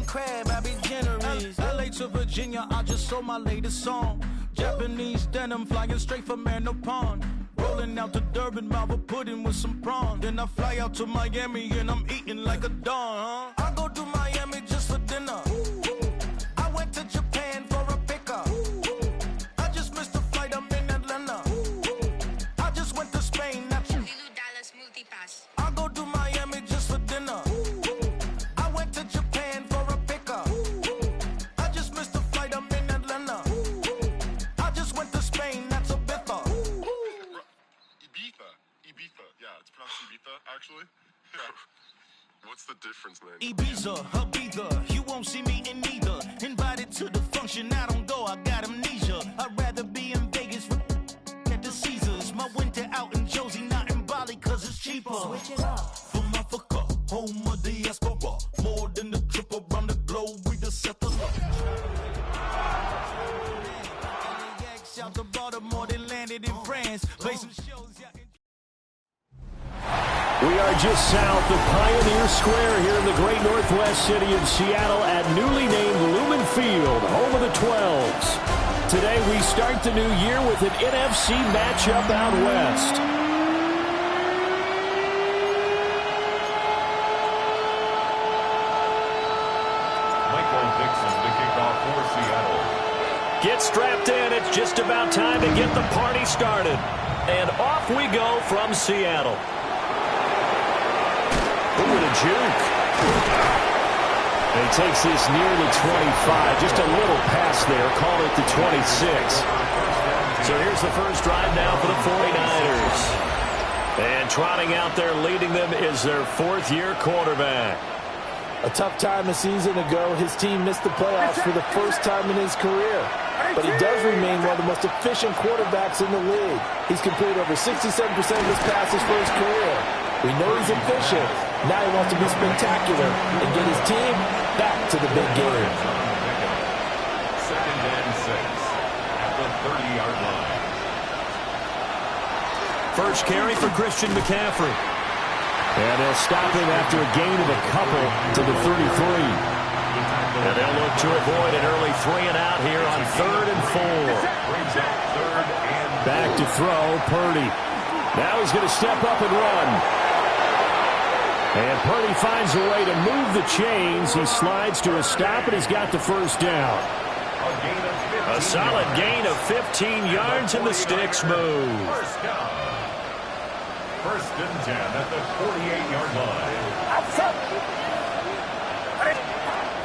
crab, I be generous. LA to Virginia, I just sold my latest song. Japanese denim flying straight from Manapon. Rolling out to Durban, Malva pudding with some prawns. Then I fly out to Miami and I'm eating like a don, huh? I go to Miami just for dinner. I went to Japan for a pickup. I just missed the flight, I'm in Atlanta. I just went to Spain, that's Lulu Dallas Multipass. I go to Miami just for dinner. I went to Japan for a pickup. I just missed the flight, I'm in Atlanta. I just went to Spain, that's Ibiza. Ibiza. Yeah, it's pronounced Ibiza, actually. Yeah. What's the difference, man? Ibiza, Ibiza, you won't see me in neither. Invited to the function, I don't go, I got amnesia. I'd rather be in Vegas at the Caesars. My winter out in Josie, not in Bali, cause it's cheaper. Switch it up. From Africa, home of the diaspora. More than the trip around the globe, we just set the up. Out to Baltimore, they landed in France. Play some shows, yeah. We are just south of Pioneer Square here in the great northwest city of Seattle at newly named Lumen Field, home of the 12s. Today we start the new year with an NFC matchup out west. Michael Dixon to kick off for Seattle. Get strapped in. It's just about time to get the party started. And off we go from Seattle. Ooh, and a juke. And he takes this near the 25. Just a little pass there. Call it the 26. So here's the first drive now for the 49ers. And trotting out there leading them is their fourth-year quarterback. A tough time of season ago. His team missed the playoffs for the first time in his career. But he does remain one of the most efficient quarterbacks in the league. He's completed over 67% of his passes for his career. We know he's efficient. Now he wants to be spectacular and get his team back to the big game. 2nd and 6 at the 30-yard line. First carry for Christian McCaffrey. And they'll stop him after a gain of a couple to the 33. And they'll look to avoid an early 3-and-out here on 3rd and 4. Back to throw, Purdy. Now he's going to step up and run. And Purdy finds a way to move the chains. He slides to a stop, and he's got the first down. A solid gain of 15 yards, and the sticks move. First and 10 at the 48-yard line.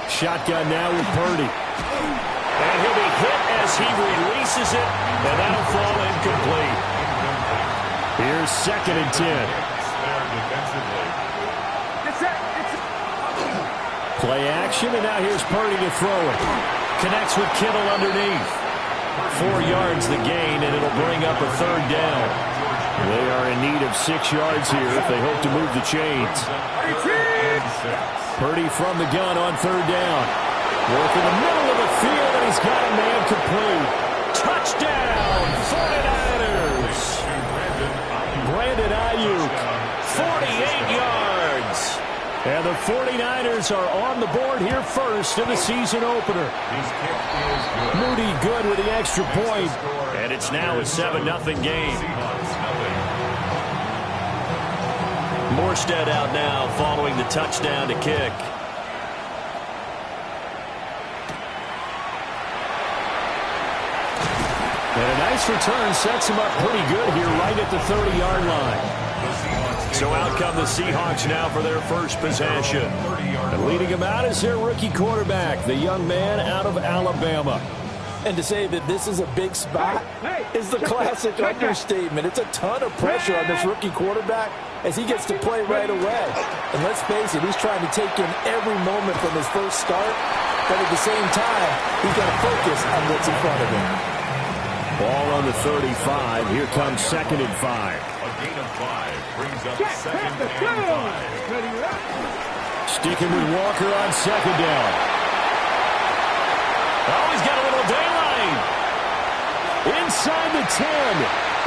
Shotgun now with Purdy. And he'll be hit as he releases it, and that'll fall incomplete. Here's 2nd and 10. Play action, and now here's Purdy to throw it. Connects with Kittle underneath. 4 yards the gain, and it'll bring up a 3rd down. They are in need of 6 yards here if they hope to move the chains. Purdy from the gun on 3rd down. Work in the middle of the field, and he's got a man complete. Touchdown, 49ers. Brandon Ayuk, 48 yards. And the 49ers are on the board here first in the season opener. Moody good with the extra point. And it's now a 7-0 game. Morstead out now following the touchdown to kick. And a nice return sets him up pretty good here right at the 30-yard line. So out come the Seahawks now for their first possession. And leading him out is their rookie quarterback, the young man out of Alabama. And to say that this is a big spot is the classic understatement. It's a ton of pressure on this rookie quarterback as he gets to play right away. And let's face it, he's trying to take in every moment from his first start. But at the same time, he's got to focus on what's in front of him. Ball on the 35. Here comes 2nd and 5. A gain of 5 brings up 2nd and 5. Sticking with Walker on 2nd down. Oh, he's got a little daylight. Inside the 10.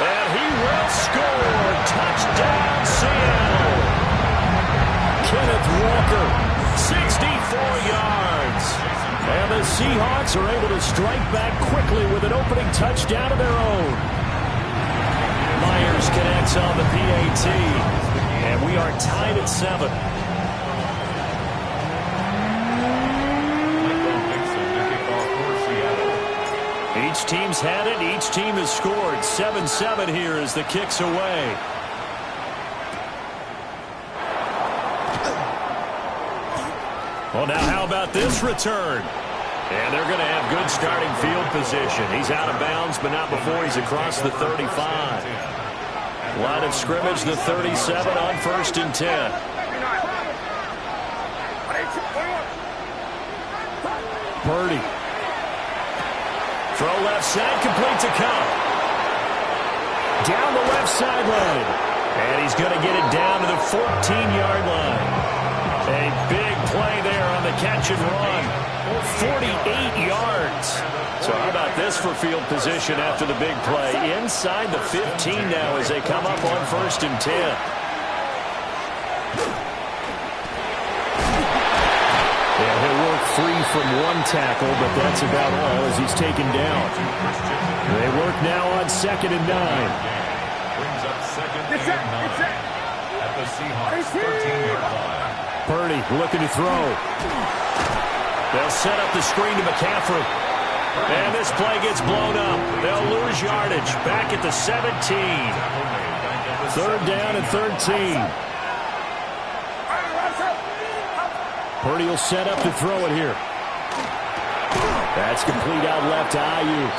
And he will score. Touchdown, Seattle. Kenneth Walker, 64 yards. Seahawks are able to strike back quickly with an opening touchdown of their own. Myers connects on the PAT, and we are tied at 7. Each team's had it. Each team has scored. 7-7 here as the kick's away. Well, now how about this return? And they're going to have good starting field position. He's out of bounds, but not before he's across the 35. Line of scrimmage, the 37 on 1st and 10. Purdy. Throw left side, complete to Cobb. Down the left sideline. And he's going to get it down to the 14-yard line. A big play there on the catch and run. 48 yards. So how about this for field position after the big play? Inside the 15 now as they come up on 1st and 10. Yeah, he'll work free from one tackle, but that's about all as he's taken down. They work now on 2nd and 9. Brings up 2nd and 9 at the Seahawks 13-yard line. Purdy looking to throw. They'll set up the screen to McCaffrey. And this play gets blown up. They'll lose yardage back at the 17. 3rd down and 13. Purdy will set up to throw it here. That's complete out left to Ayuk.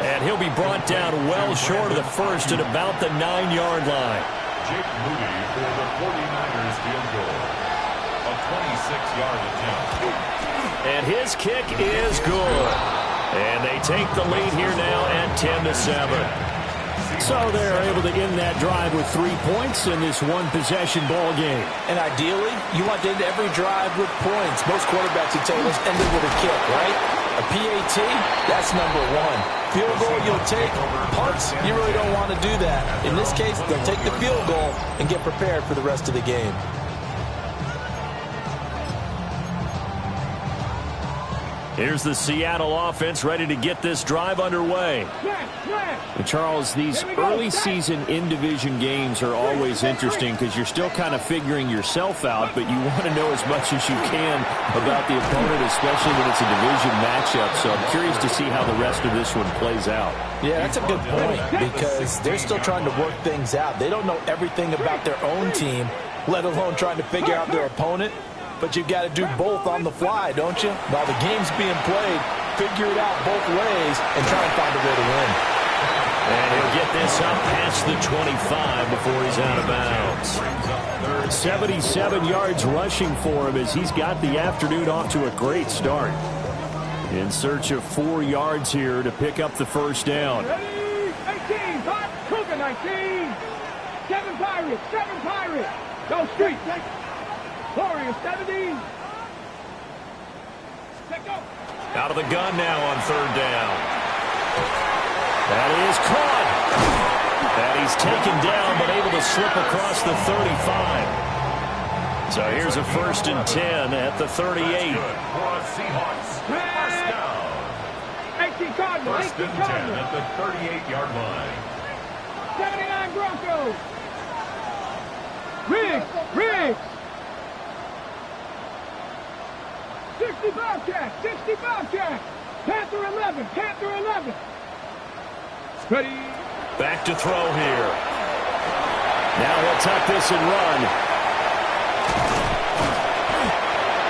And he'll be brought down well short of the first at about the 9-yard line. Jake Moody for the 49ers field goal. A 26-yard attempt. And his kick is good. And they take the lead here now at 10-7. So they're able to end that drive with 3 points in this one-possession ball game. And ideally, you want to end every drive with points. Most quarterbacks would say, let's end it with a kick, right? A PAT, that's number 1. Field goal you'll take. Punts, you really don't want to do that. In this case, they'll take the field goal and get prepared for the rest of the game. Here's the Seattle offense ready to get this drive underway. And Charles, these early season in-division games are always interesting because you're still kind of figuring yourself out, but you want to know as much as you can about the opponent, especially when it's a division matchup. So I'm curious to see how the rest of this one plays out. Yeah, that's a good point because they're still trying to work things out. They don't know everything about their own team, let alone trying to figure out their opponent. But you've got to do both on the fly, don't you? While the game's being played, figure it out both ways and try and find a way to win. And he'll get this up past the 25 before he's out of bounds. 77 yards rushing for him as he's got the afternoon off to a great start. In search of 4 yards here to pick up the first down. 18, hot, Cougar 19. 7 Pirates. Go Street. Warriors 70. Out of the gun now on 3rd down. That is caught. And he's taken down but able to slip across the 35. So here's a 1st and 10 at the 38. Seahawks. First down. 18 Cardinals. 1st and 10 at the 38-yard line. 79 Broncos. Riggs. 60 Bobcats. Panther 11. Ready. Back to throw here. Now he'll tuck this and run.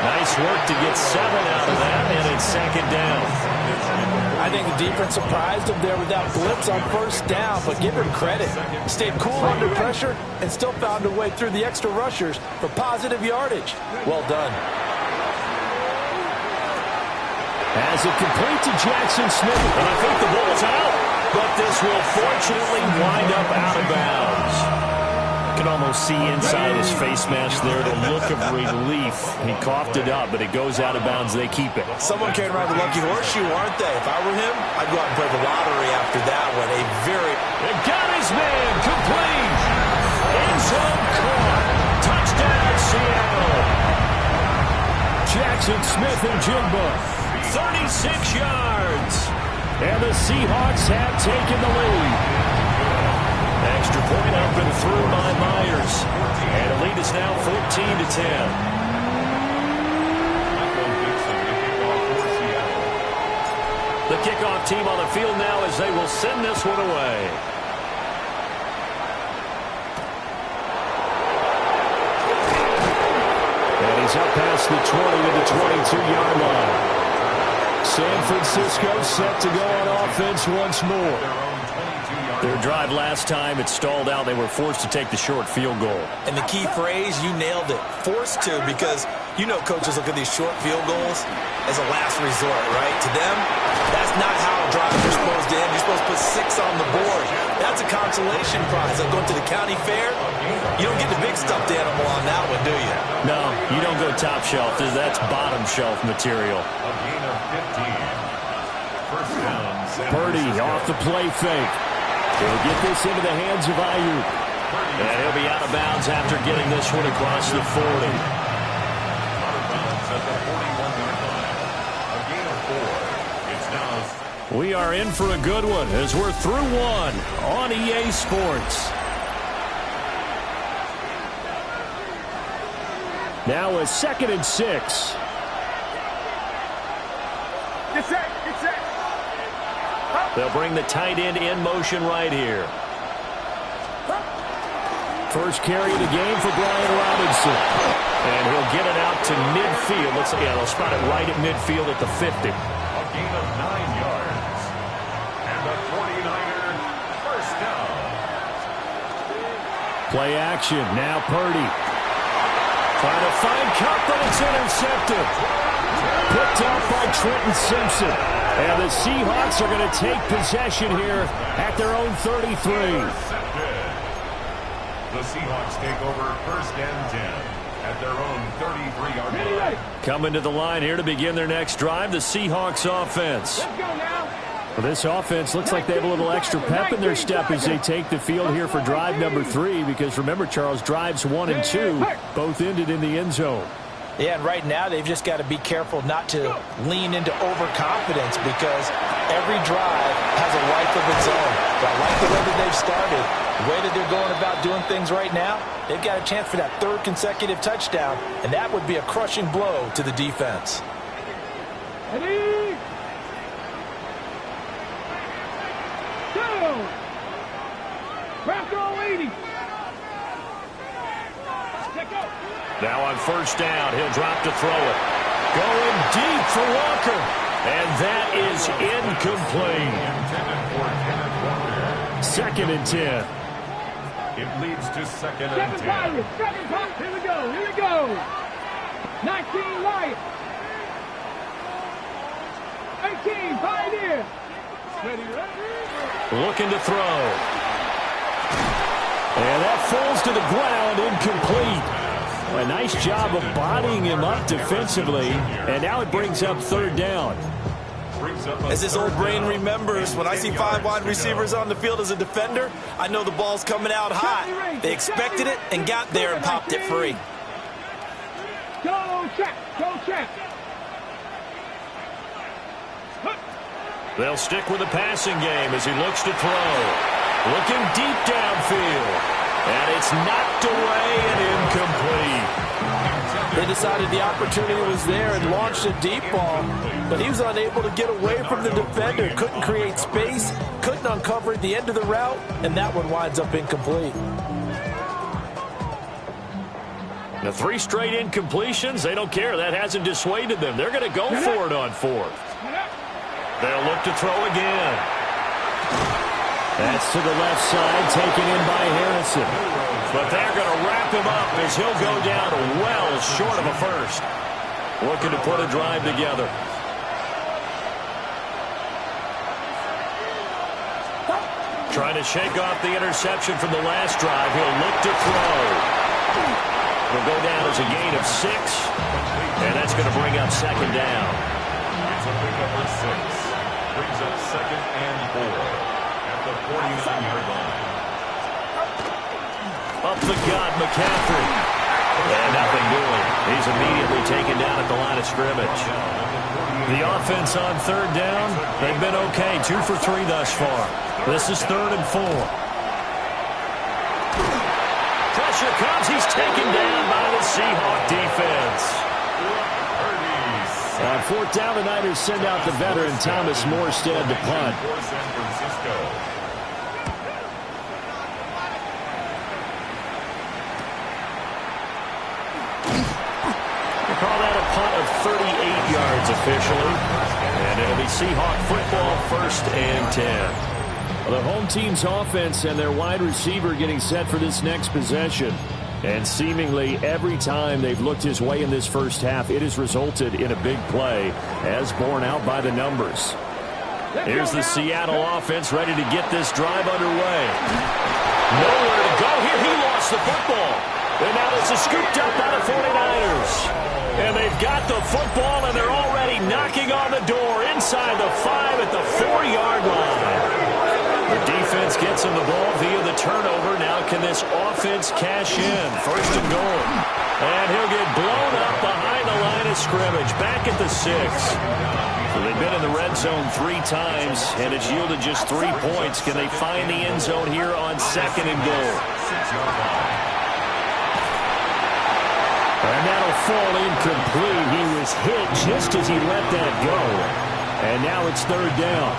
Nice work to get 7 out of that, and it's 2nd down. I think the defense surprised him there with that blitz on 1st down, but give him credit. He stayed cool under pressure and still found a way through the extra rushers for positive yardage. Well done. Has it complete to Jackson Smith, and I think the ball's out, but this will fortunately wind up out of bounds. You can almost see inside his face mask there the look of relief. He coughed it up, but it goes out of bounds. They keep it. Someone carrying around the lucky horseshoe, aren't they? If I were him, I'd go out and play the lottery after that one. It got his man complete. End zone caught. Touchdown, Seattle. Jackson Smith and Jigba. 36 yards. And the Seahawks have taken the lead. Extra point up and through by Myers. And the lead is now 14-10. The kickoff team on the field now as they will send this one away. And he's up past the 20 to the 22-yard line. San Francisco set to go on offense once more. Their drive last time, it stalled out. They were forced to take the short field goal. And the key phrase, you nailed it, forced to, because you know coaches look at these short field goals as a last resort, right? To them, that's not how drives are supposed to end. You're supposed to put 6 on the board. That's a consolation prize. Like going to the county fair, you don't get the big stuffed animal on that one, do you? No, you don't go top shelf. That's bottom shelf material. A gain of 15. First down. Purdy off the play fake. He'll get this into the hands of Ayuk. And he'll be out of bounds after getting this one across the 40. Out of bounds at the 41-yard line. A gain of 4. It's now. We are in for a good one as we're through one on EA Sports. Now a 2nd and 6. Get set, get set. They'll bring the tight end in motion right here. First carry of the game for Brian Robinson. And he'll get it out to midfield. They'll spot it right at midfield at the 50. A gain of 9 yards. And the 49er first down. Play action. Now Purdy. Trying to find Kupp, but it's intercepted. Picked off by Trenton Simpson. And the Seahawks are going to take possession here at their own 33. The Seahawks take over 1st and 10 at their own 33-yard line. Coming to the line here to begin their next drive, the Seahawks offense. Let's go now. Well, this offense looks like they have a little extra pep in their step as they take the field here for drive number 3, because remember, Charles, drives 1 and 2 both ended in the end zone. Yeah, and right now they've just got to be careful not to lean into overconfidence, because every drive has a life of its own. But I like the way that they've started. The way that they're going about doing things right now, they've got a chance for that 3rd consecutive touchdown, and that would be a crushing blow to the defense. Ready? Go! Craft all 80. Check out. Now on first down, he'll drop to throw it. Going deep for Walker. And that is incomplete. 2nd and 10. It leads to 2nd and 7 10. Pirates, 7 Pirates. Here we go, here we go. 19 Lions. 18 Pioneers. Ready, ready. Looking to throw. And that falls to the ground, incomplete. A nice job of bodying him up defensively, and now it brings up 3rd down. As this old brain remembers, when I see 5 wide receivers on the field as a defender, I know the ball's coming out high. They expected it and got there and popped it free. Go check, go check. They'll stick with the passing game as he looks to throw. Looking deep downfield. And it's knocked away and incomplete. They decided the opportunity was there and launched a deep ball, but he was unable to get away from the defender. Couldn't create space, couldn't uncover the end of the route, and that one winds up incomplete. The 3 straight incompletions, they don't care. That hasn't dissuaded them. They're going to go for it on 4th. They'll look to throw again. That's to the left side, taken in by Harrison. But they're going to wrap him up as he'll go down well short of a first. Looking to put a drive together. Trying to shake off the interception from the last drive. He'll look to throw. Will go down as a gain of 6. And that's going to bring up 2nd down. It's a big number 6. Brings up 2nd and 4. The 49-yard line. Up the gut, McCaffrey. And nothing doing. He's immediately taken down at the line of scrimmage. The offense on third down, they've been okay. 2 for 3 thus far. This is 3rd and 4. Pressure comes. He's taken down by the Seahawk defense. On 4th down, the Niners send out the veteran Thomas Morstead to punt. Call that a punt of 38 yards officially. And it'll be Seahawk football, 1st and 10. Well, the home team's offense and their wide receiver getting set for this next possession. And seemingly every time they've looked his way in this first half, it has resulted in a big play, as borne out by the numbers. Here's the Seattle offense ready to get this drive underway. Nowhere to go here. He lost the football. And now this is scooped up by the 49ers. And they've got the football, and they're already knocking on the door inside the 5 at the 4-yard line. The defense gets him the ball via the turnover. Now can this offense cash in? 1st and goal. And he'll get blown up behind the line of scrimmage, back at the 6. So they've been in the red zone 3 times, and it's yielded just 3 points. Can they find the end zone here on 2nd and goal? And that'll fall incomplete. He was hit just as he let that go. And now it's 3rd down.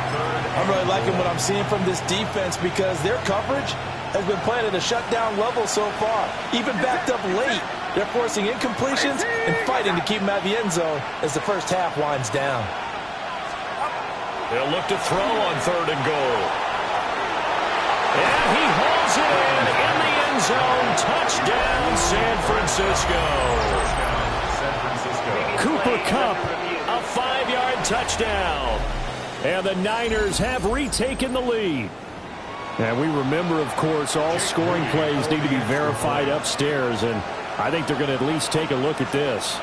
I'm really liking what I'm seeing from this defense because their coverage has been playing at a shutdown level so far. Even backed up late, they're forcing incompletions and fighting to keep them out of the end zone as the first half winds down. They'll look to throw on 3rd and goal. And he hauls it in the end zone. Touchdown, San Francisco. Cooper Kupp, a 5-yard touchdown. And the Niners have retaken the lead. And we remember, of course, all scoring plays need to be verified upstairs, and I think they're going to at least take a look at this.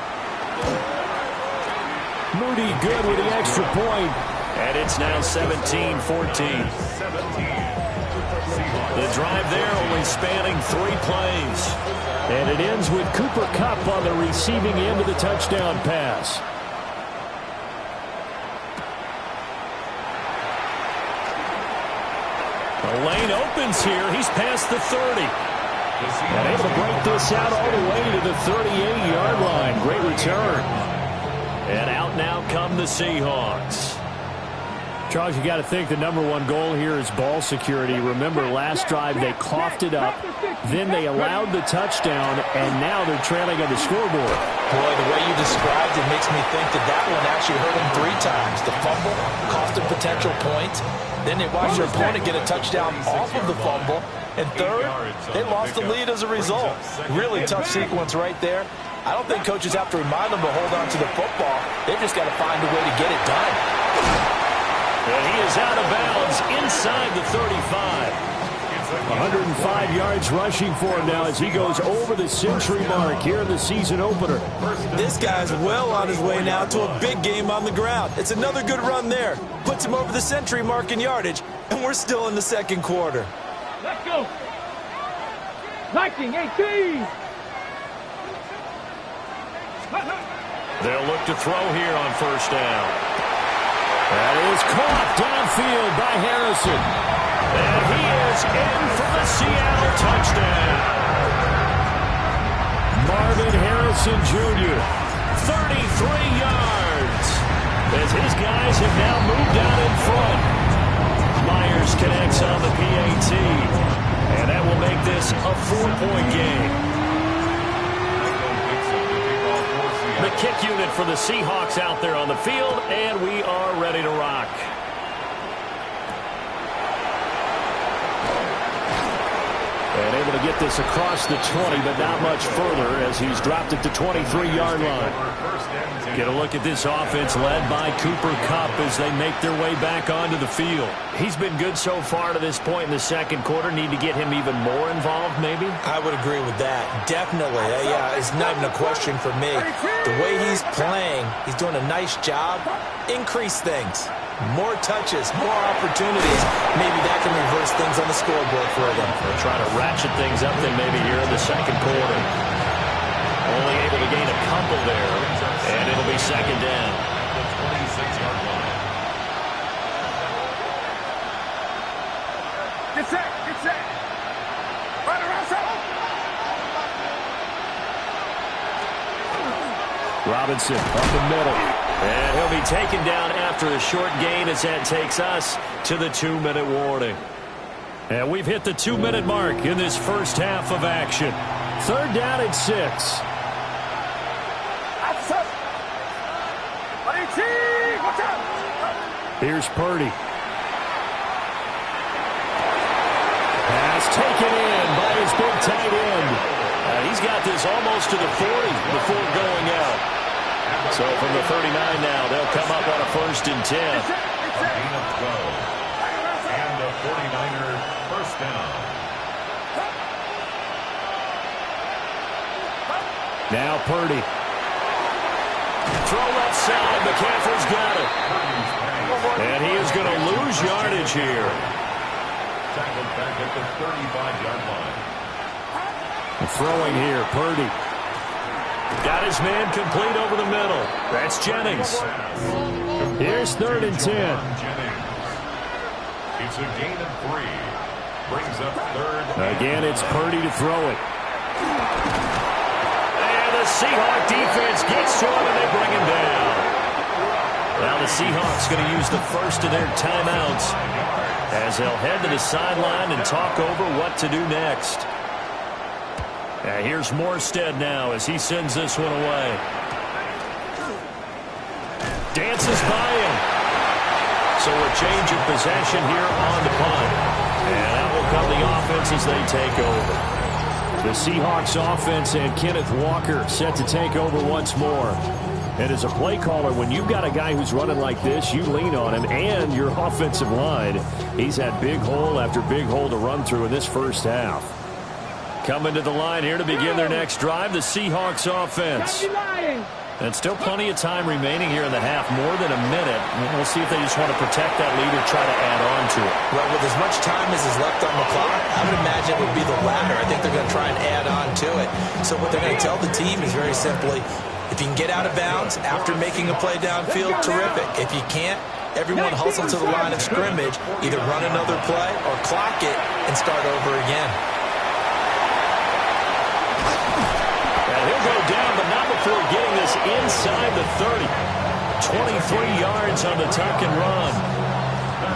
Moody good with the extra point, and it's now 17-14. The drive there only spanning 3 plays. And it ends with Cooper Kupp on the receiving end of the touchdown pass. The lane opens here. He's past the 30. And able to break this out all the way to the 38-yard line. Great return. And out now come the Seahawks. Charles, you got to think the #1 goal here is ball security. Remember, last drive they coughed it up, then they allowed the touchdown, and now they're trailing on the scoreboard. Boy, the way you described it makes me think that one actually hurt them 3 times. The fumble cost them potential points. Then they watched their opponent get a touchdown off of the fumble. And third, they lost the lead as a result. Really tough sequence right there. I don't think coaches have to remind them to hold on to the football. They've just got to find a way to get it done. And he is out of bounds inside the 35. 105 yards rushing for him now as he goes over the century mark here in the season opener. This guy's well on his way now to a big game on the ground. It's another good run there. Puts him over the century mark in yardage, and we're still in the 2nd quarter. Let's go. 19-18. They'll look to throw here on 1st down. That is caught downfield by Harrison. And he is in for the Seattle touchdown. Marvin Harrison Jr., 33 yards. As his guys have now moved out in front. Myers connects on the PAT. And that will make this a 4-point game. The kick unit for the Seahawks out there on the field, and we are ready to rock. And able to get this across the 20, but not much further as he's dropped it to 23-yard line. Get a look at this offense led by Cooper Kupp as they make their way back onto the field. He's been good so far to this point in the 2nd quarter. Need to get him even more involved, maybe? I would agree with that. Definitely. Yeah, it's not even a question for me. The way he's playing, he's doing a nice job. Increase things. More touches, more opportunities. Maybe that can reverse things on the scoreboard for them. They'll try to ratchet things up then maybe here in the 2nd quarter. Only able to gain a couple there, and it'll be 2nd down. Robinson up the middle. And he'll be taken down after a short gain as that takes us to the 2-minute warning. And we've hit the 2-minute mark in this first half of action. 3rd down and 6. Here's Purdy. Pass taken in by his big tight end. He's got this almost to the 40 before going out. So from the 39 now, they'll come up on a 1st and 10. A gain of 12. And the 49ers first down. Now Purdy. Throw left side. McCaffrey's got it. And he is going to lose yardage here. Tackled back at the 35-yard line. Throwing here, Purdy. Got his man complete over the middle. That's Jennings. Here's 3rd and 10. It's a gain of 3. Brings up 3rd. Again, it's Purdy to throw it. And the Seahawk defense gets to him, and they bring him down. Now the Seahawks going to use the first of their timeouts as they'll head to the sideline and talk over what to do next. Here's Morstead now as he sends this one away. Dances by him. So a change of possession here on the punt. And out will come the offense as they take over. The Seahawks offense and Kenneth Walker set to take over once more. And as a play caller, when you've got a guy who's running like this, you lean on him and your offensive line. He's had big hole after big hole to run through in this first half. Coming to the line here to begin their next drive, the Seahawks offense. And still plenty of time remaining here in the half, more than a minute. We'll see if they just want to protect that lead or try to add on to it. Well, with as much time as is left on the clock, I would imagine it would be the latter. I think they're going to try and add on to it. So what they're going to tell the team is very simply, if you can get out of bounds after making a play downfield, terrific. If you can't, everyone hustle to the line of scrimmage, either run another play or clock it and start over again. He'll go down, but not before getting this inside the 30. 23 yards on the tuck and run.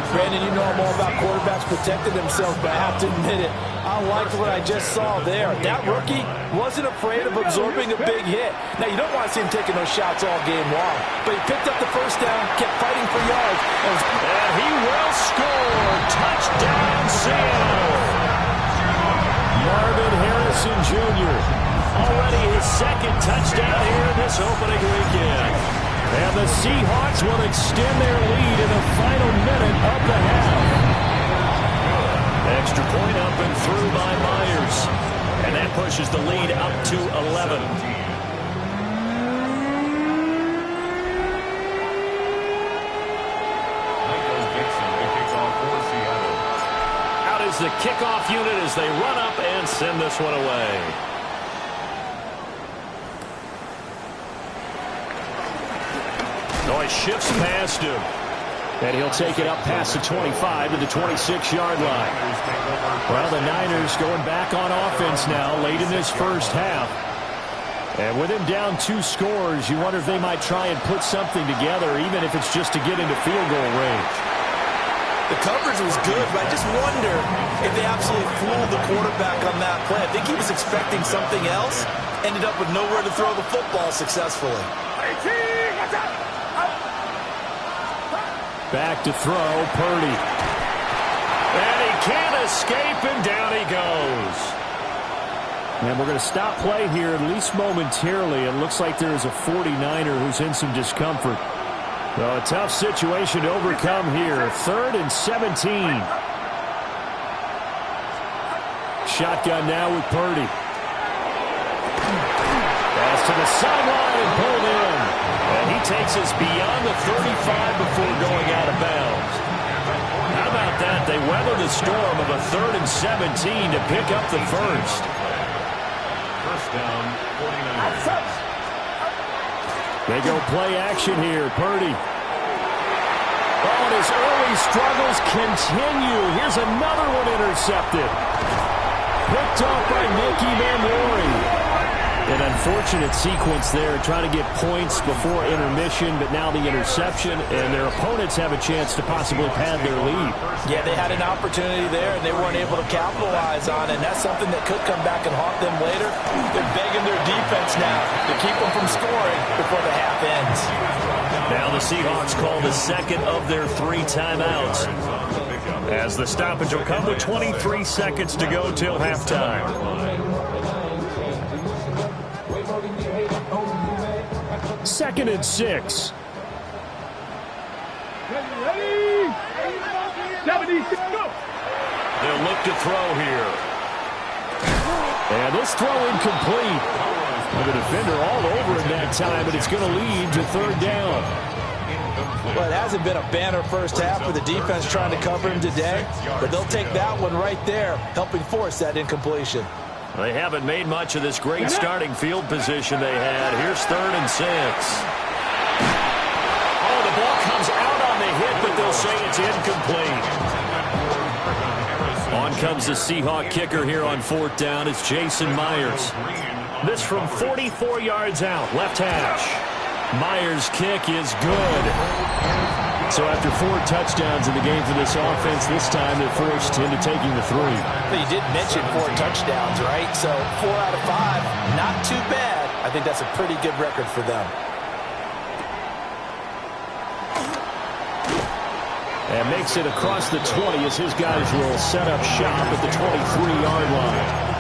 Brandon, you know more about quarterbacks protecting themselves, but I have to admit it. I liked what I just saw there. That rookie wasn't afraid of absorbing a big hit. Now, you don't want to see him taking those shots all game long, but he picked up the first down, kept fighting for yards. And he will score. Touchdown, Seattle. Marvin Harrison Jr. Already his 2nd touchdown here in this opening weekend. And the Seahawks will extend their lead in the final minute of the half. Extra point up and through by Myers. And that pushes the lead up to 11. Michael Dixon, the kickoff for Seattle. Out is the kickoff unit as they run up and send this one away. Noise shifts past him. And he'll take it up past the 25 to the 26-yard line. Well, the Niners going back on offense now late in this first half. And with him down 2 scores, you wonder if they might try and put something together, even if it's just to get into field goal range. The coverage was good, but I just wonder if they absolutely fooled the quarterback on that play. I think he was expecting something else, ended up with nowhere to throw the football successfully. Back to throw, Purdy. And he can't escape, and down he goes. And we're going to stop play here, at least momentarily. It looks like there is a 49er who's in some discomfort. So a tough situation to overcome here. 3rd and 17. Shotgun now with Purdy. Pass to the sideline and pulled in. And he takes us beyond the 35 before going out of bounds. How about that? They weathered the storm of a 3rd and 17 to pick up the first. First down, 49ers. They go play action here. Purdy. Oh, and his early struggles continue. Here's another one intercepted. Picked off by Nicky Van Loory. An unfortunate sequence there, trying to get points before intermission, but now the interception, and their opponents have a chance to possibly pad their lead. Yeah, they had an opportunity there, and they weren't able to capitalize on it, and that's something that could come back and haunt them later. They're begging their defense now to keep them from scoring before the half ends. Now the Seahawks call the second of their 3 timeouts, as the stoppage will come with 23 seconds to go till halftime. 2nd and 6. Ready? 76, go! They'll look to throw here. And this throw incomplete. The defender all over it that time, but it's going to lead to 3rd down. Well, it hasn't been a banner first half with the defense trying to cover him today, but they'll take that one right there, helping force that incompletion. They haven't made much of this great starting field position they had. Here's 3rd and 6. Oh, the ball comes out on the hit, but they'll say it's incomplete. On comes the Seahawk kicker here on 4th down. It's Jason Myers. This from 44 yards out, left hash. Myers' kick is good. So after 4 touchdowns in the game for this offense, this time they're forced into taking the 3. But you did mention 4 touchdowns, right? So 4 out of 5, not too bad. I think that's a pretty good record for them. And makes it across the 20 as his guys will set up shop at the 23-yard line.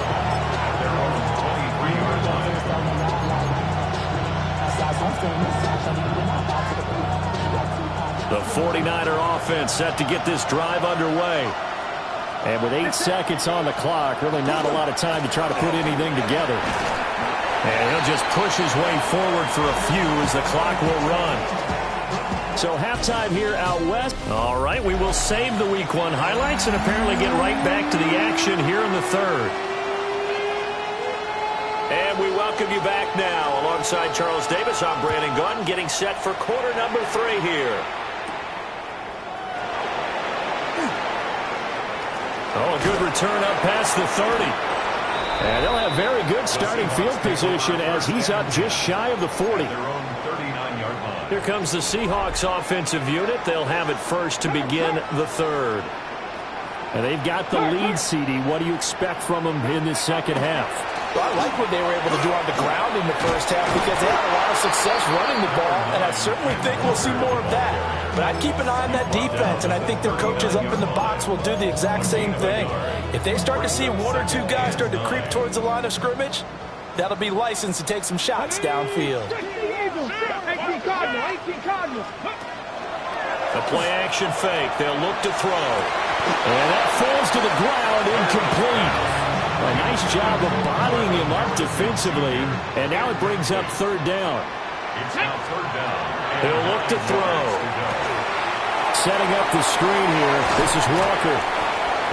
The 49er offense set to get this drive underway. And with 8 seconds on the clock, really not a lot of time to try to put anything together. And he'll just push his way forward for a few as the clock will run. So halftime here out west. All right, we will save the Week 1 highlights and apparently get right back to the action here in the 3rd. And we welcome you back now. Alongside Charles Davis, I'm Brandon Gunn, getting set for quarter number 3 here. Oh, a good return up past the 30. And they'll have very good starting field position as he's up just shy of the 40. Here comes the Seahawks offensive unit. They'll have it first to begin the 3rd. And they've got the lead, CD. What do you expect from them in this second half? Well, I like what they were able to do on the ground in the first half because they had a lot of success running the ball, and I certainly think we'll see more of that. But I'd keep an eye on that defense, and I think their coaches up in the box will do the exact same thing. If they start to see 1 or 2 guys start to creep towards the line of scrimmage, that'll be licensed to take some shots downfield. 18 Cardinal. The play action fake. They'll look to throw. And that falls to the ground, incomplete. A nice job of bodying him up defensively. And now it brings up 3rd down. It's now 3rd down. He'll look to throw. Setting up the screen here. This is Walker.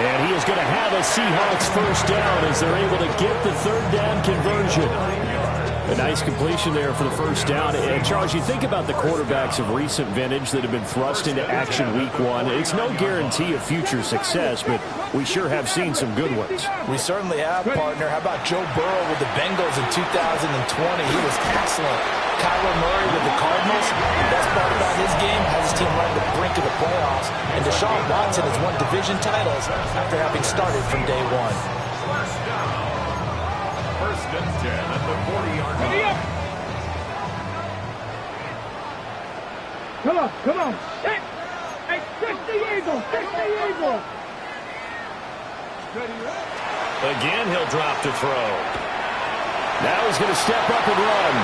And he is going to have a Seahawks first down as they're able to get the 3rd down conversion. A nice completion there for the first down. And, Charles, you think about the quarterbacks of recent vintage that have been thrust into action Week 1. It's no guarantee of future success, but we sure have seen some good ones. We certainly have, partner. How about Joe Burrow with the Bengals in 2020? He was excellent. Kyler Murray with the Cardinals. The best part about his game has his team right at the brink of the playoffs. And Deshaun Watson has won division titles after having started from day 1. First and 10 at the 40-yard line. Come on. Hey, fix the eagle. Again, he'll drop to throw. Now he's going to step up and run.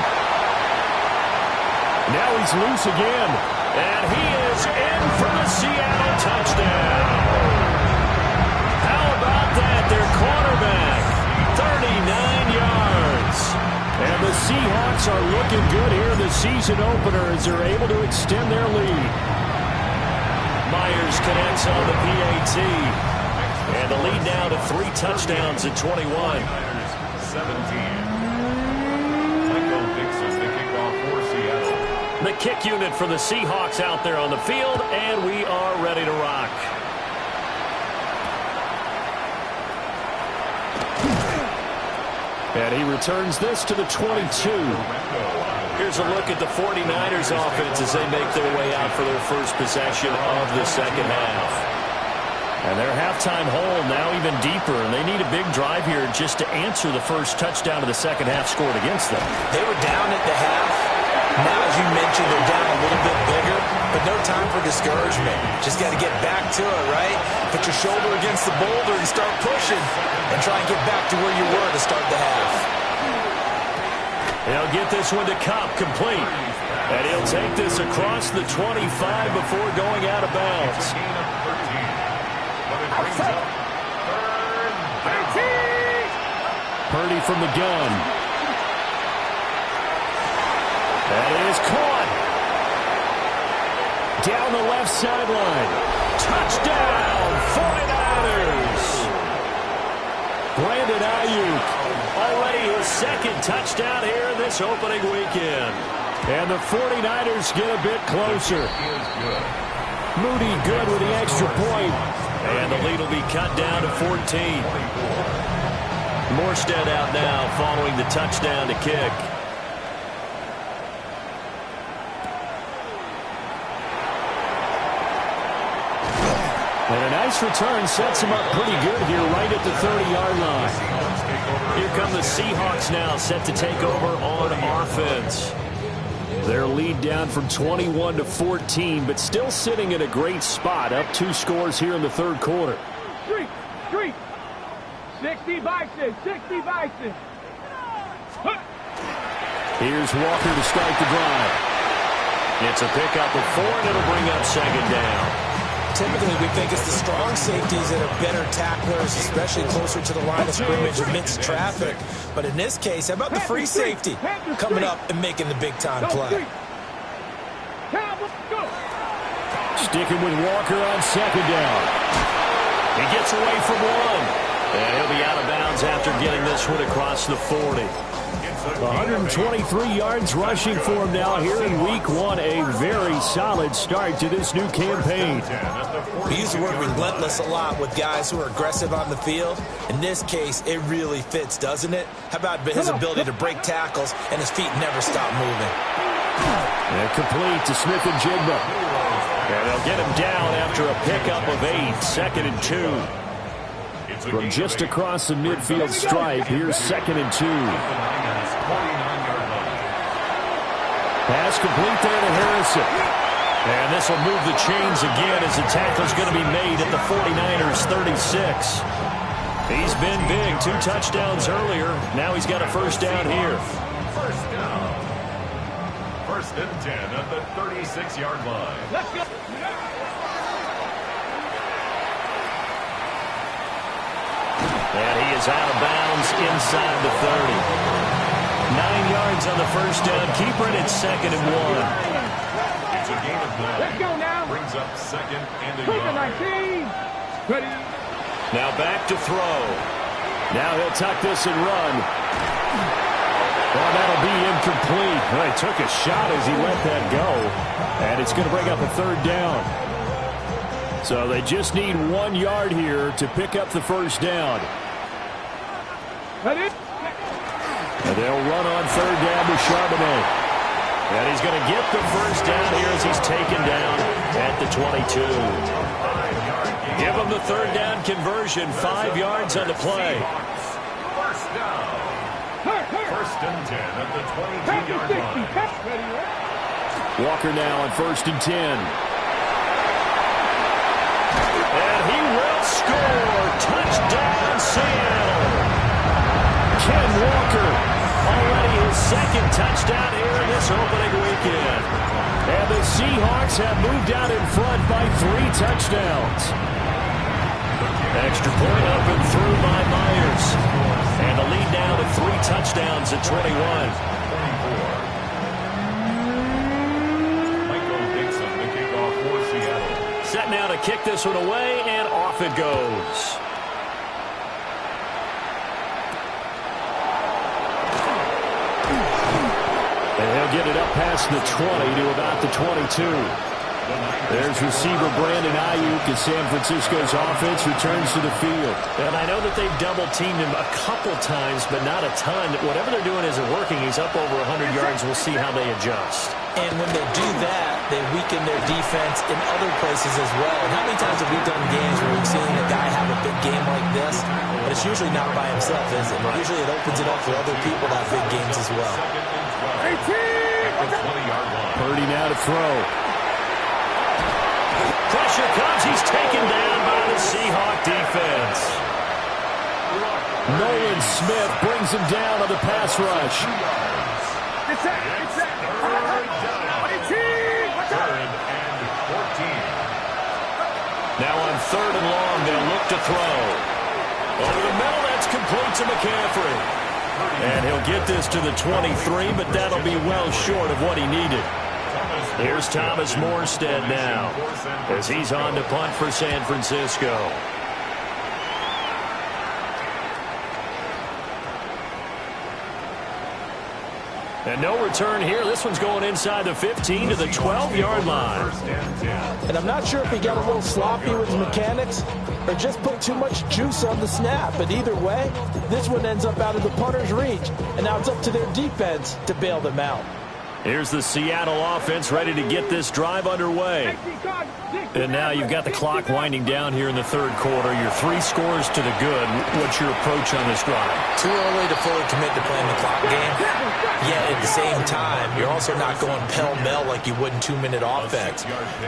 Now he's loose again. And he is in for the Seattle touchdown. How about that? Their quarterback. 39 yards. And the Seahawks are looking good here in the season opener as they're able to extend their lead. Myers connects on the PAT. And the lead now to 3 touchdowns at 21. 17. Michael Dixon, the kickoff for Seattle. The kick unit for the Seahawks out there on the field, and we are ready to rock. And he returns this to the 22. Here's a look at the 49ers offense as they make their way out for their first possession of the second half. And their halftime hole now even deeper, and they need a big drive here just to answer the first touchdown of the second half scored against them. They were down at the half. Now, as you mentioned, they're down a little bit bigger, but no time for discouragement. Just got to get back to it, right? Put your shoulder against the boulder and start pushing and try and get back to where you were to start the half. They'll get this one to Cobb, complete. And he'll take this across the 25 before going out of bounds. Purdy from the gun. That is caught. Down the left sideline. Touchdown, 49ers. Brandon Ayuk, already his second touchdown here this opening weekend. And the 49ers get a bit closer. Moody good with the extra point. And the lead will be cut down to 14. Morstead out now following the touchdown to kick. And a nice return sets him up pretty good here right at the 30-yard line. Here come the Seahawks now set to take over on offense. Their lead down from 21 to 14, but still sitting in a great spot, up 2 scores here in the third quarter. Street. 60 Bison. Here's Walker to start the drive. It's a pickup of 4, and it'll bring up second down. Typically, we think it's the strong safeties that are better tacklers, especially closer to the line of scrimmage amidst traffic. But in this case, how about the free safety coming up and making the big-time play? Sticking with Walker on second down. He gets away from one. And he'll be out of bounds after getting this one across the 40. 123 yards rushing for him now here in week 1. A very solid start to this new campaign. We use the word relentless a lot with guys who are aggressive on the field. In this case, it really fits, doesn't it? How about his ability to break tackles and his feet never stop moving? And complete to Smith and Jigba. And they'll get him down after a pickup of 8. 2nd and 2. From just across the midfield stripe, here's 2nd and 2. Pass complete there to Harrison. And this will move the chains again as the tackle's going to be made at the 49ers 36. He's been big, 2 touchdowns earlier. Now he's got a first down here. First down. 1st and 10 at the 36-yard line. Let's go. And he is out of bounds inside the 30. 9 yards on the first down. Keeper, and it's 2nd and 1. It's a gain of 9. Let's go now. Brings up 2nd and a Take the yard. 19. Ready. Now back to throw. Now he'll tuck this and run. Well, that'll be incomplete. Well, he took a shot as he let that go. And it's going to bring up a 3rd down. So they just need 1 yard here to pick up the first down. Ready. And they'll run on 3rd down to Charbonnet. And he's going to get the first down here as he's taken down at the 22. Give him the 3rd down conversion. 5 yards on the play. First down. 1st and 10 at the 22-yard line. Walker now on 1st and 10. And he will score. Touchdown, Seattle. Ken Walker, already his 2nd touchdown here in this opening weekend. And the Seahawks have moved out in front by 3 touchdowns. Extra point up and through by Myers. And the lead now to 3 touchdowns at 21. Set now to kick this one away, and off it goes. And he'll get it up past the 20 to about the 22. There's receiver Brandon Ayuk as San Francisco's offense returns to the field. And I know that they've double-teamed him a couple times, but not a ton. Whatever they're doing isn't working. He's up over 100 yards. We'll see how they adjust. And when they do that, they weaken their defense in other places as well. And how many times have we done games where we've seen a guy have a big game like this? But it's usually not by himself, is it? Usually it opens it up for other people to have big games as well. Purdy now to throw. Pressure comes. He's taken down by the Seahawk defense. Nolan Smith brings him down on the pass rush. Now on 3rd and long, they'll look to throw. Over the middle, that's complete to McCaffrey. And he'll get this to the 23, but that'll be well short of what he needed. Here's Thomas Morstead now as he's on to punt for San Francisco. And no return here. This one's going inside the 15 to the 12-yard line. And I'm not sure if he got a little sloppy with his mechanics or just put too much juice on the snap. But either way, this one ends up out of the punter's reach. And now it's up to their defense to bail them out. Here's the Seattle offense ready to get this drive underway. And now you've got the clock winding down here in the 3rd quarter. You're 3 scores to the good. What's your approach on this drive? Too early to fully commit to playing the clock game. Yet at the same time, you're also not going pell-mell like you would in 2-minute offense.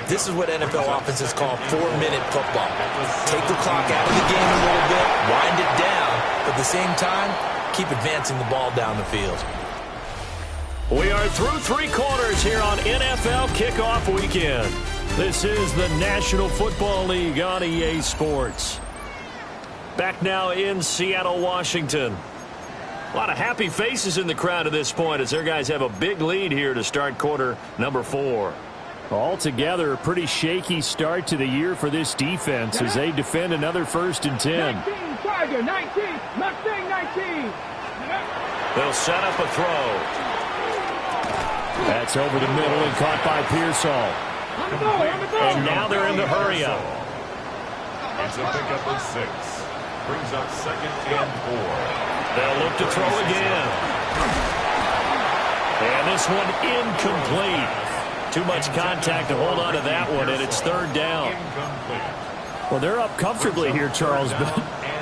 This is what NFL offenses call 4-minute football. Take the clock out of the game a little bit, wind it down, but at the same time, keep advancing the ball down the field. We are through 3 quarters here on NFL Kickoff Weekend. This is the National Football League on EA Sports. Back now in Seattle, Washington. A lot of happy faces in the crowd at this point as their guys have a big lead here to start quarter number 4. Altogether, a pretty shaky start to the year for this defense as they defend another 1st and 10. 19, Tiger, 19, Mustang 19. They'll set up a throw. That's over the middle and caught by Pearsall. And now they're in the hurry-up. It's a pickup of 6. Brings up 2nd and 4. They'll look to throw again. And this one incomplete. Too much contact to hold on to that one, and it's 3rd down. Well, they're up comfortably here, Charles, but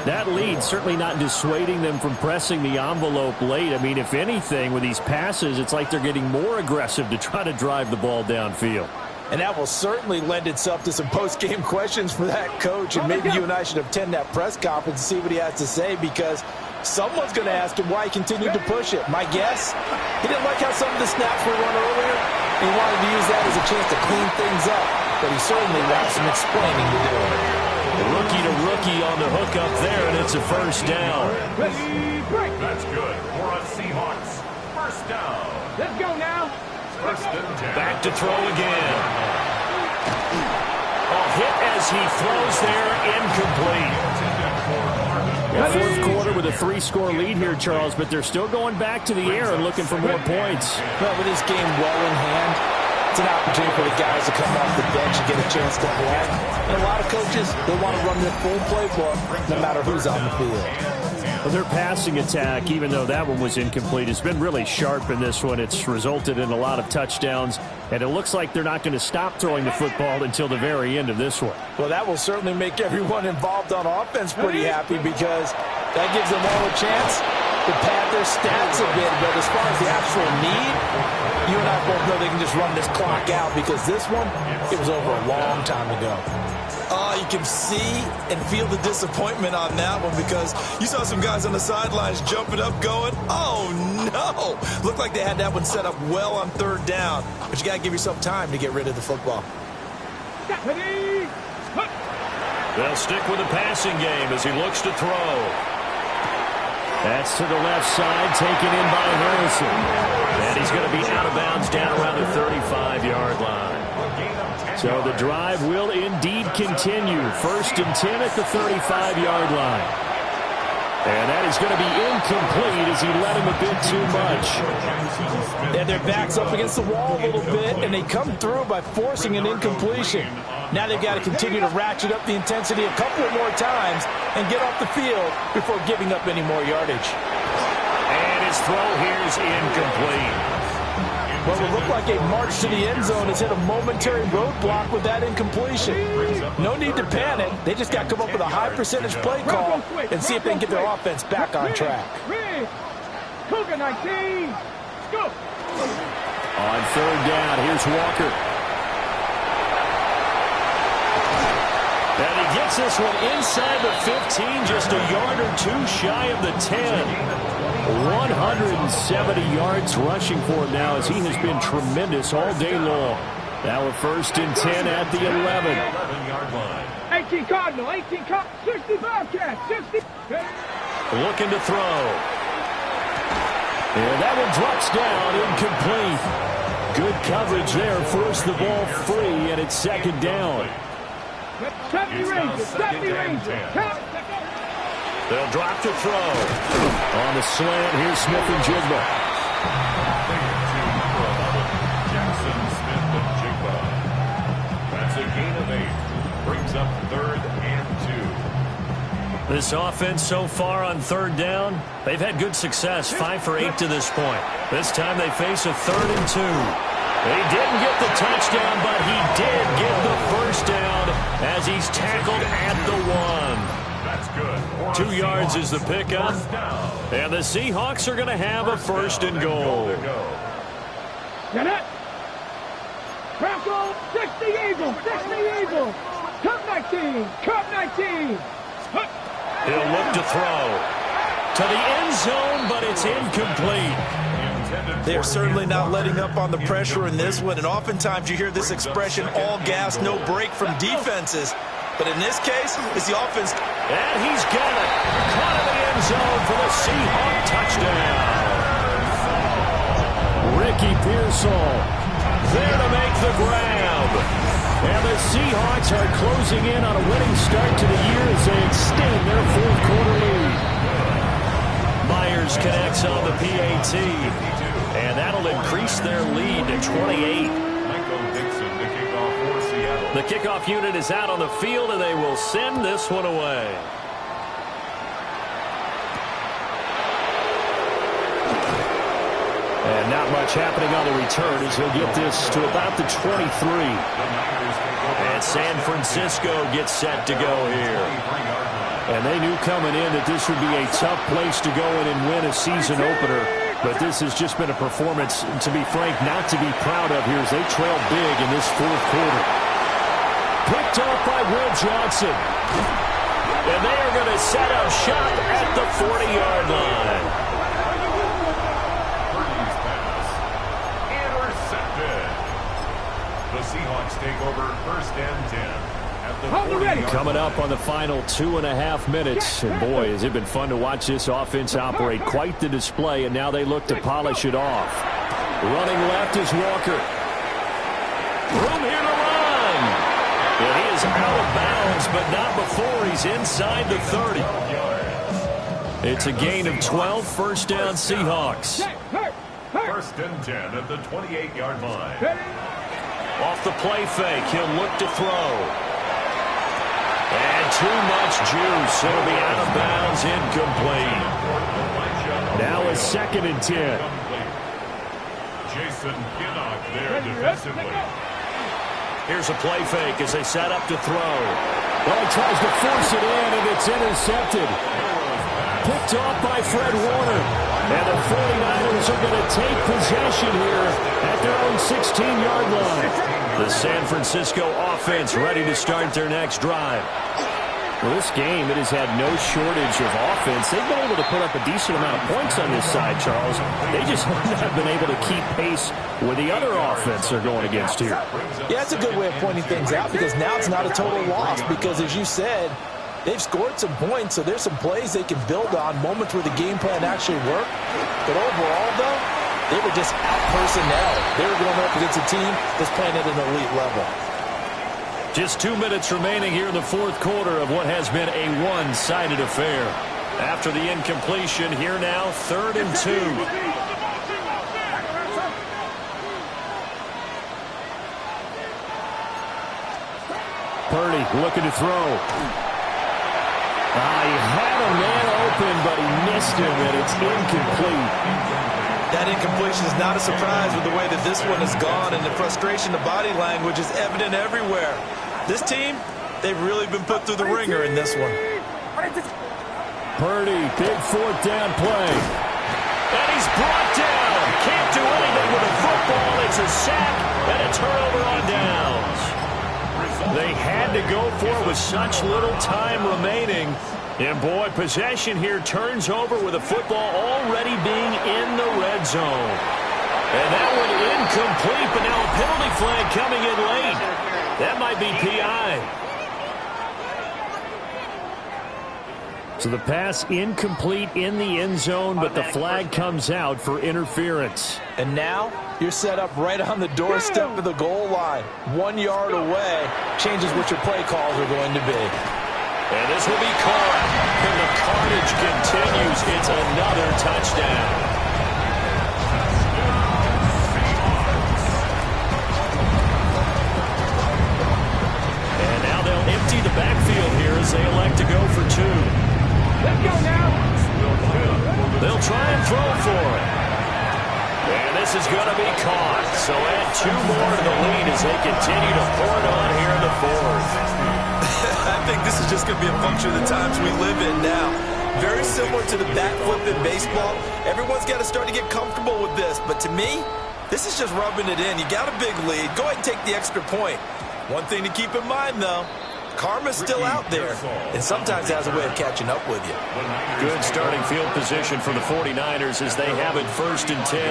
that lead certainly not dissuading them from pressing the envelope late. I mean, if anything, with these passes, it's like they're getting more aggressive to try to drive the ball downfield. And that will certainly lend itself to some post-game questions for that coach. And maybe you and I should attend that press conference and see what he has to say, because someone's going to ask him why he continued to push it. My guess, he didn't like how some of the snaps were run earlier. He wanted to use that as a chance to clean things up. But he certainly wants some explaining to do. Rookie to rookie on the hook up there, and it's a 1st down. That's good for a Seahawks. 1st down. Let's go now. 1st and 10. Back to throw again. A hit as he throws there, incomplete. Yeah, 4th quarter with a 3-score lead here, Charles, but they're still going back to the air and looking for more points. Well, with this game well in hand, it's an opportunity for the guys to come off the bench and get a chance to play. And a lot of coaches, they want to run their full playbook no matter who's on the field. Well, their passing attack, even though that one was incomplete, has been really sharp in this one. It's resulted in a lot of touchdowns, and it looks like they're not going to stop throwing the football until the very end of this one. Well, that will certainly make everyone involved on offense pretty happy, because that gives them all a chance to pad their stats a bit. But as far as the actual need, you and I both know they can just run this clock out, because this one, it was over a long time ago. You can see and feel the disappointment on that one, because you saw some guys on the sidelines jumping up going, oh no! Looked like they had that one set up well on 3rd down, but you got to give yourself time to get rid of the football. They'll stick with the passing game as he looks to throw. That's to the left side, taken in by Harrison. And he's going to be out of bounds down around the 35-yard line. So the drive will indeed continue. 1st and 10 at the 35-yard line. And that is going to be incomplete as he let him a bit too much. Yeah, their back's up against the wall a little bit, and they come through by forcing an incompletion. Now they've got to continue to ratchet up the intensity a couple of more times and get off the field before giving up any more yardage. And his throw here is incomplete. What would look like a march to the end zone has hit a momentary roadblock with that incompletion. No need to panic. They just got to come up with a high percentage play call and see if they can get their offense back on track. Cougar 19. Go. On third down, here's Walker. And he gets this one inside the 15, just a yard or two shy of the 10. 170 yards rushing for him now as he has been tremendous all day long. Now a 1st and 10 at the 11. 11-yard line. 18 Cardinal, 18 Cardinal, 60 Bobcats, 60. Looking to throw. And that one drops down, incomplete. Good coverage there, forced the ball free, and it's 2nd down. 70 Rangers, 70 Rangers. They'll drop to throw. On the slant, here's Smith and Jigba. Jackson Smith and Jigba. That's a gain of 8. Brings up 3rd and 2. This offense so far on 3rd down, they've had good success, 5 for 8 to this point. This time they face a 3rd and 2. They didn't get the touchdown, but he did get the 1st down as he's tackled at the 1. That's good. 2 yards is the pickup. And the Seahawks are going to have a 1st and goal. Get it. Bronco, 60 Eagles, 60 Eagles. Cup 19, Cup 19. He'll look to throw. To the end zone, but it's incomplete. They're certainly not letting up on the pressure in this one, and oftentimes you hear this expression, all gas, no break from defenses. But in this case, it's the offense. And he's got it. Caught in the end zone for the Seahawk touchdown. Ricky Pearsall there to make the grab. And the Seahawks are closing in on a winning start to the year as they extend their 4th quarter lead. Myers connects on the PAT. And that'll increase their lead to 28. The kickoff unit is out on the field, and they will send this one away. And not much happening on the return as he'll get this to about the 23. And San Francisco gets set to go here. And they knew coming in that this would be a tough place to go in and win a season opener. But this has just been a performance, to be frank, not to be proud of here as they trail big in this 4th quarter. Picked off by Will Johnson. And they are going to set up shop at the 40-yard line. Intercepted. The Seahawks take over 1st and 10. Coming up on the final 2.5 minutes. And boy, has it been fun to watch this offense operate. Quite the display, and now they look to polish it off. Running left is Walker. Room here to run. And he is out of bounds, but not before he's inside the 30. It's a gain of 12, 1st down Seahawks. 1st and 10 at the 28-yard line. Off the play fake, he'll look to throw. And too much juice. It'll be out of bounds, incomplete. Now a 2nd and 10. Jason Pinnock there defensively. Here's a play fake as they set up to throw. Well, he tries to force it in, and it's intercepted. Picked off by Fred Warner. And the 49ers are going to take possession here at their own 16-yard line. The San Francisco offense ready to start their next drive. Well, this game, it has had no shortage of offense. They've been able to put up a decent amount of points on this side, Charles. They just have been able to keep pace with the other offense they're going against here. Yeah, that's a good way of pointing things out because now it's not a total loss because, as you said, they've scored some points, so there's some plays they can build on, moments where the game plan actually worked. But overall, though, they were just out-personnel. They were going up against a team that's playing at an elite level. Just 2 minutes remaining here in the 4th quarter of what has been a one-sided affair. After the incompletion, here now, 3rd and 2. Purdy looking to throw. He had a man open, but he missed him, and it's incomplete. That incompletion is not a surprise with the way that this one has gone, and the frustration, the body language is evident everywhere. This team, they've really been put through the ringer in this one. Purdy, big 4th down play. And he's brought down. Can't do anything with a football. It's a sack and a turnover on downs. They had to go for it with such little time remaining. And, boy, possession here turns over with a football already being in the red zone. And that one incomplete, but now a penalty flag coming in late. That might be PI. So the pass incomplete in the end zone, but the flag comes out for interference. And now you're set up right on the doorstep of the goal line. 1 yard away changes what your play calls are going to be. And this will be caught. And the carnage continues. It's another touchdown. And now they'll empty the backfield here as they elect to go for 2. Let's go now. They'll try and throw for it. And this is going to be caught. So add 2 more to the lead as they continue to pour it on here in the 4th. I think this is just going to be a function of the times we live in now. Very similar to the bat flip in baseball. Everyone's got to start to get comfortable with this. But to me, this is just rubbing it in. You got a big lead. Go ahead and take the extra point. One thing to keep in mind, though, karma's still out there, and sometimes it has a way of catching up with you. Good starting field position for the 49ers as they have it 1st and 10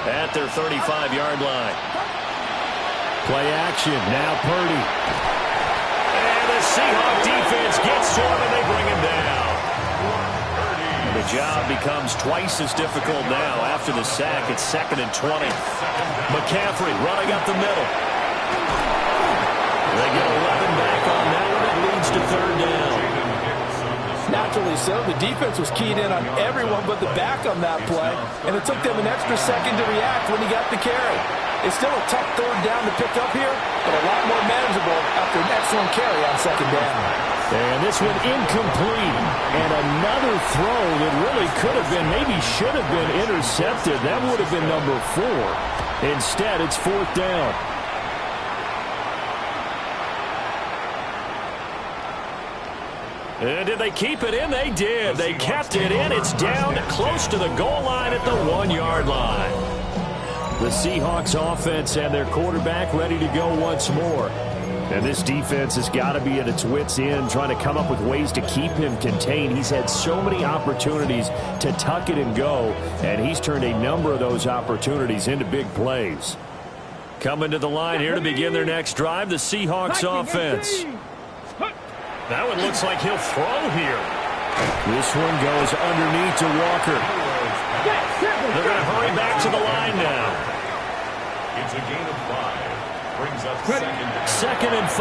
at their 35-yard line. Play action. Now Purdy. And the Seahawks defense gets to him, and they bring him down. The job becomes twice as difficult now after the sack. It's 2nd and 20. McCaffrey running up the middle. They get 11 back on that one. It leads to 3rd down. Naturally so. The defense was keyed in on everyone but the back on that play, and it took them an extra second to react when he got the carry. It's still a tough 3rd down to pick up here, but a lot more manageable after an excellent carry on 2nd down. And this one incomplete. And another throw that really could have been, maybe should have been intercepted. That would have been number 4. Instead, it's 4th down. And did they keep it in? They did. They kept it in. It's down close to the goal line at the 1-yard line. The Seahawks offense and their quarterback ready to go once more. And this defense has got to be at its wits' end, trying to come up with ways to keep him contained. He's had so many opportunities to tuck it and go, and he's turned a number of those opportunities into big plays. Coming to the line here to begin their next drive, the Seahawks offense. That one looks like he'll throw here. This one goes underneath to Walker. They're going to hurry back to the line now. It's a gain of 5. Brings up 2nd and 5.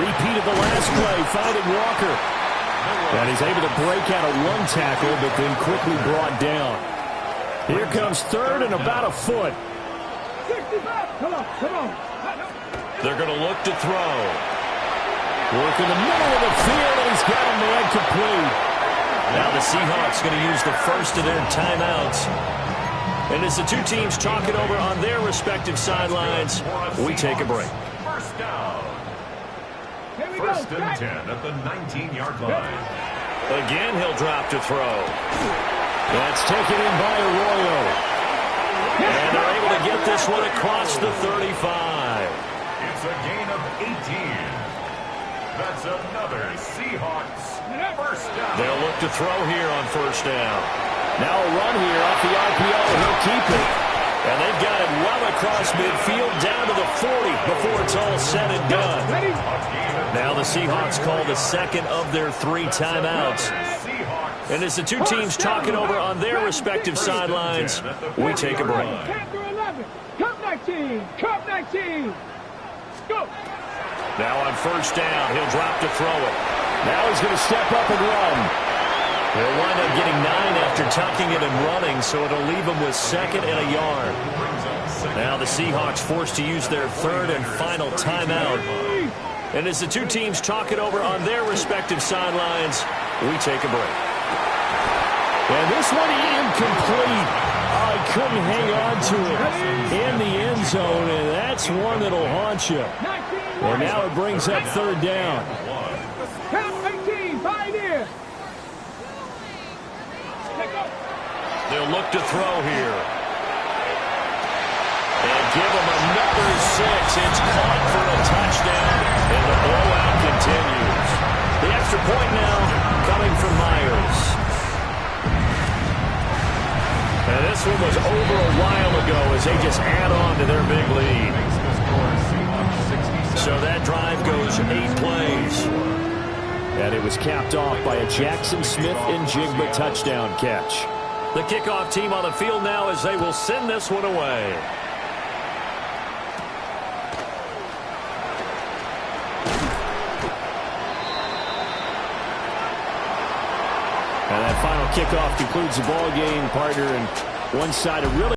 Repeat of the last play, finding Walker. And he's able to break out of 1 tackle, but then quickly brought down. Here comes 3rd and about a foot. 65. Come on. They're going to look to throw. Work in the middle of the field, and he's got a man complete. Now the Seahawks going to use the first of their timeouts. And as the 2 teams talk it over on their respective sidelines, we take a break. First down. 1st and 10 at the 19-yard line. Again, he'll drop to throw. That's taken in by Arroyo. And they're able to get this one across the 35. It's a gain of 18. That's another Seahawks first down. They'll look to throw here on 1st down. Now a run here off the RPO. He'll keep it. And they've got it well across midfield down to the 40 before it's all said and done. Now the Seahawks call the 2nd of their 3 timeouts. And as the 2 teams talk it over on their respective sidelines, we take a break. Cup 19. Cup 19. Go. Now on 1st down, he'll drop to throw it. Now he's going to step up and run. They'll wind up getting 9 after tucking it and running, so it'll leave them with 2nd and a yard. Now the Seahawks forced to use their 3rd and final timeout. And as the two teams talk it over on their respective sidelines, we take a break. And this one incomplete. I couldn't hang on to it in the end zone, and that's one that'll haunt you. And now it brings up 3rd down. Count 18, 5 here. They'll look to throw here. And give them another 6. It's caught for a touchdown, and the blowout continues. The extra point now coming from Myers. And this one was over a while ago as they just add on to their big lead. So that drive goes 8 plays. And it was capped off by a Jackson Smith-Njigba touchdown catch. The kickoff team on the field now as they will send this one away. And that final kickoff concludes the ball game, partner, and one side of really